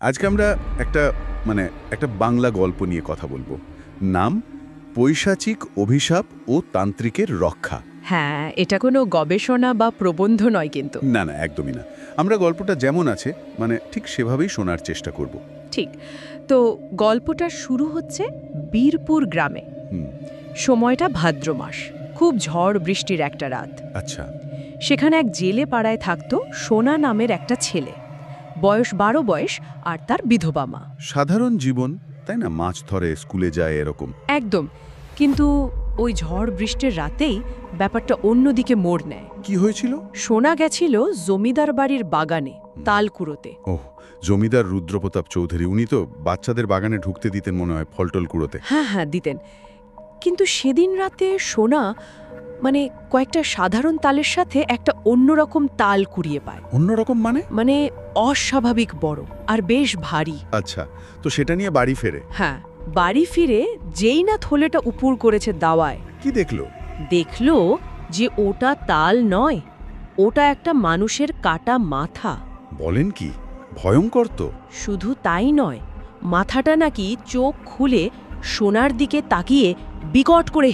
আজকে আমরা একটা মানে একটা বাংলা গল্প নিয়ে কথা বলবো। নাম পৈশাচিক অভিশাপ ও তান্ত্রিকের রক্ষা। হ্যাঁ, এটা কোনো গবেষণা বা প্রবন্ধ নয় কিন্তু। না না, একদমই না। আমরা গল্পটা যেমন আছে ঠিক সেভাবেই শোনার চেষ্টা করব। ঠিক। তো গল্পটা শুরু হচ্ছে বীরপুর গ্রামে। হুম। সময়টা ভাদ্র মাস, খুব ঝড় বৃষ্টির একটা রাত। আচ্ছা। সেখানে এক জেলে পাড়ায় থাকতো সোনা নামের একটা ছেলে, বয়স 12 আর তার বিধবা মা। সাধারণ জীবন, তাই না? মাছ ধরে, স্কুলে যায়, এরকম। একদম। কিন্তু ওই ঝড় বৃষ্টির রাতেই ব্যাপারটা অন্যদিকে মোড় নেয়। কি হয়েছিল? সোনা গেছিল জমিদার বাড়ির বাগানে, তাল কুড়োতে। ওহ, জমিদার রুদ্রপ্রতাপ চৌধুরী, উনি তো বাচ্চাদের বাগানে ঢুকতে দিতেন মনে হয়, ফলটল কুড়োতে। হ্যাঁ হ্যাঁ, দিতেন। কিন্তু সেদিন রাতে সোনা কয়েকটা সাধারণ তালের সাথে একটা অন্যরকম তাল কুড়িয়ে পায়। অন্যরকম মানে অস্বাভাবিক বড় আর বেশ ভারী। আচ্ছা, তো সেটা নিয়ে বাড়ি ফেরে? হ্যাঁ, বাড়ি ফিরে যেই না থলেটা উপুর করেছে দাওয়ায়, কি দেখলো? দেখলো যে ওটা তাল নয়, ওটা একটা মানুষের কাটা মাথা। বলেন কি? ভয়ঙ্কর তো। শুধু তাই নয়, মাথাটা নাকি চোখ খুলে সোনার দিকে তাকিয়ে বিকট করে